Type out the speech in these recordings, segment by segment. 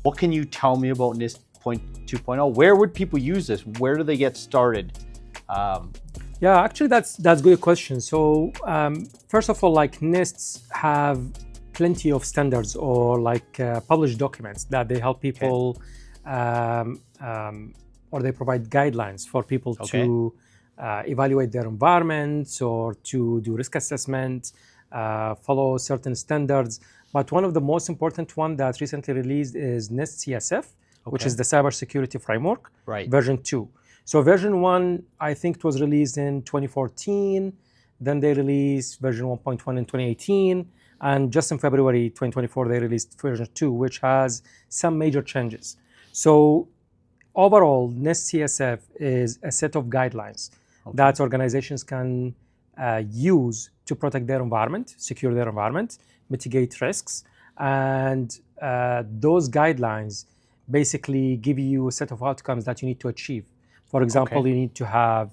What can you tell me about NIST 2.0? Where would people use this? Where do they get started? Yeah, actually, that's a good question. So first of all, like NISTs have plenty of standards or like published documents that they help people, or they provide guidelines for people to evaluate their environments or to do risk assessment, follow certain standards. But one of the most important one that recently released is NIST CSF, which is the Cybersecurity Framework, version 2. So version 1, I think it was released in 2014. Then they released version 1.1 in 2018. And just in February 2024, they released version 2, which has some major changes. So overall, NIST CSF is a set of guidelines that organizations can use to protect their environment, secure their environment, mitigate risks. And those guidelines basically give you a set of outcomes that you need to achieve. For example, you need to have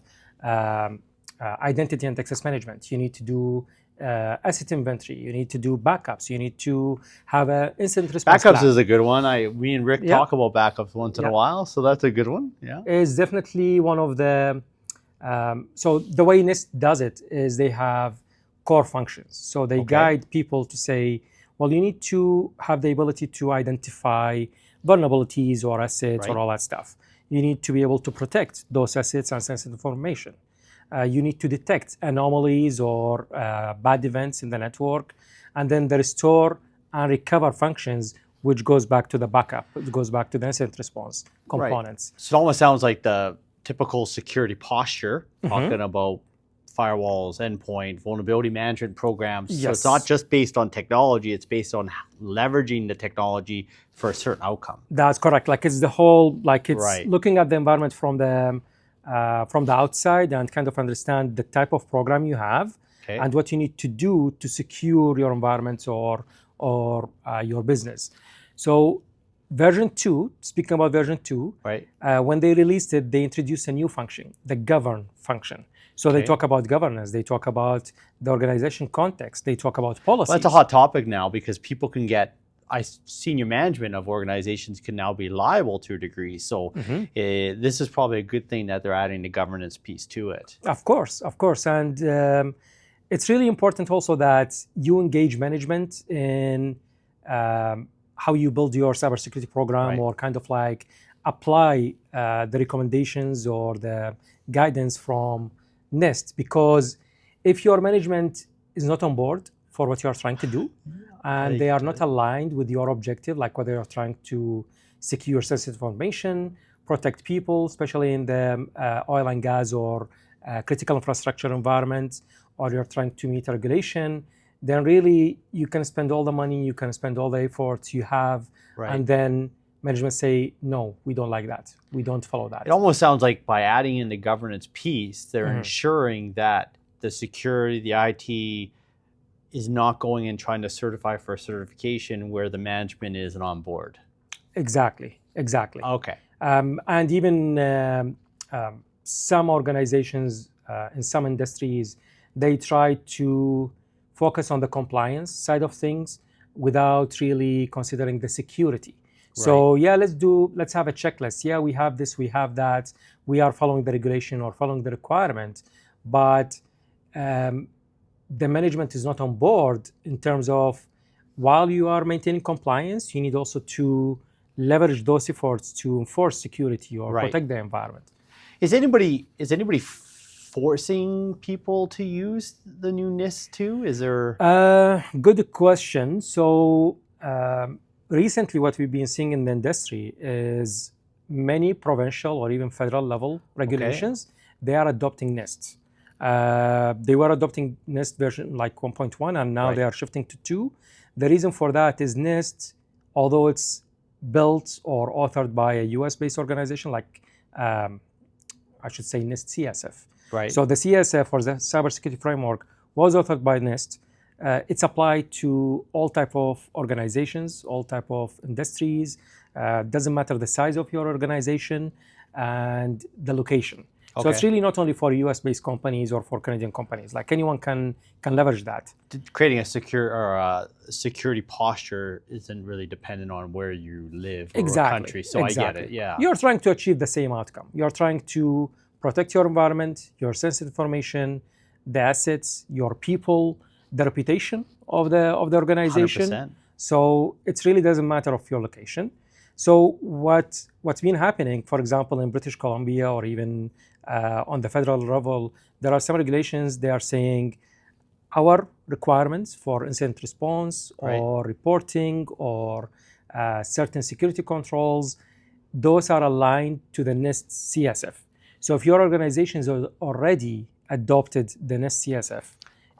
identity and access management. You need to do asset inventory. You need to do backups. You need to have an incident response Backups plan. is a good one. We and Rick talk about backups once in a while, so that's a good one. Yeah, is definitely one of the. So the way NIST does it is they have core functions. So they guide people to say, well, you need to have the ability to identify vulnerabilities or assets or all that stuff. You need to be able to protect those assets and sensitive information. You need to detect anomalies or bad events in the network. And then the restore and recover functions, which goes back to the backup, it goes back to the incident response components. So it almost sounds like the typical security posture, talking about firewalls, endpoint, vulnerability management programs. So it's not just based on technology, it's based on leveraging the technology for a certain outcome. That's correct. Like it's the whole, like it's looking at the environment from the outside and kind of understand the type of program you have and what you need to do to secure your environment or your business. So version 2, speaking about version 2, when they released it, they introduced a new function, the govern function. So they talk about governance, they talk about the organization context, they talk about policies. Well, that's a hot topic now because people can get, senior management of organizations can now be liable to a degree. So this is probably a good thing that they're adding the governance piece to it. Of course. And it's really important also that you engage management in how you build your cybersecurity program or kind of like apply the recommendations or the guidance from NIST, because if your management is not on board for what you are trying to do and they are not aligned with your objective, like whether you're trying to secure sensitive information, protect people, especially in the oil and gas or critical infrastructure environments, or you're trying to meet regulation, then really you can spend all the money, you can spend all the efforts you have, and then management say, no, we don't like that. We don't follow that. It almost sounds like by adding in the governance piece, they're ensuring that the security, the IT is not going and trying to certify for a certification where the management isn't on board. Exactly. Okay. And even some organizations in some industries, they try to focus on the compliance side of things without really considering the security. So let's have a checklist. Yeah, we have this, we have that. We are following the regulation or following the requirement, but the management is not on board in terms of while you are maintaining compliance, you need also to leverage those efforts to enforce security or protect the environment. Is anybody forcing people to use the new NIST 2? Is there? Good question. So recently what we've been seeing in the industry is many provincial or even federal level regulations, they are adopting NIST. They were adopting NIST version like 1.1 and now they are shifting to 2. The reason for that is NIST, although it's built or authored by a US-based organization like, I should say NIST CSF. So the CSF, or the Cybersecurity Framework, was authored by NIST. It's applied to all type of organizations, all type of industries. Doesn't matter the size of your organization and the location. So it's really not only for US-based companies or for Canadian companies. Like anyone can leverage that. Creating a secure or a security posture isn't really dependent on where you live or a country. So I get it. Yeah. You're trying to achieve the same outcome. You're trying to protect your environment, your sensitive information, the assets, your people, the reputation of the organization. 100%. So it really doesn't matter of your location. So what's been happening, for example, in British Columbia or even on the federal level, there are some regulations. They are saying our requirements for incident response or reporting or certain security controls, those are aligned to the NIST CSF. So if your organization has already adopted the NIST CSF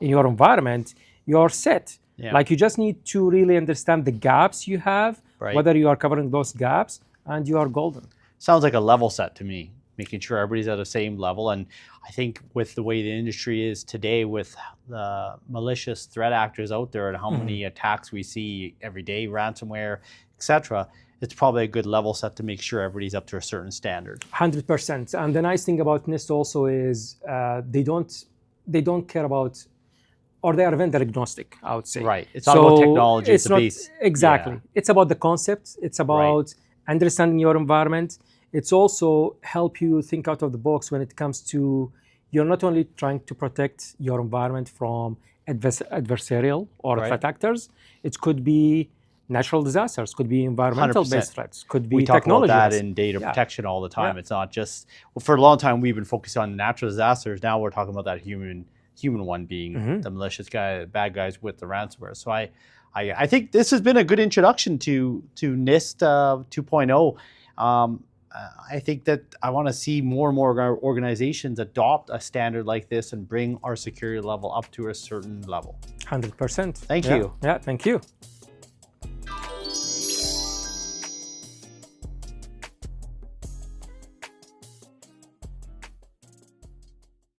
in your environment, you're set. Yeah. Like you just need to really understand the gaps you have, whether you are covering those gaps, and you are golden. Sounds like a level set to me, making sure everybody's at the same level. And I think with the way the industry is today, with the malicious threat actors out there and how many attacks we see every day, ransomware, etc., it's probably a good level set to make sure everybody's up to a certain standard. 100%. And the nice thing about NIST also is they don't care about, or they are vendor agnostic, I would say. Right. It's not about technology. It's the base. Exactly. Yeah. It's about the concept. It's about understanding your environment. It's also help you think out of the box when it comes to, you're not only trying to protect your environment from adversarial or threat actors. It could be natural disasters, could be environmental-based threats, could be technology. We talk about that in data protection all the time. It's not just, for a long time we've been focused on natural disasters. Now we're talking about that human one being the malicious guy, bad guys with the ransomware. So I think this has been a good introduction to NIST 2.0. I think that I want to see more and more organizations adopt a standard like this and bring our security level up to a certain level. 100%. Thank you. Yeah, thank you.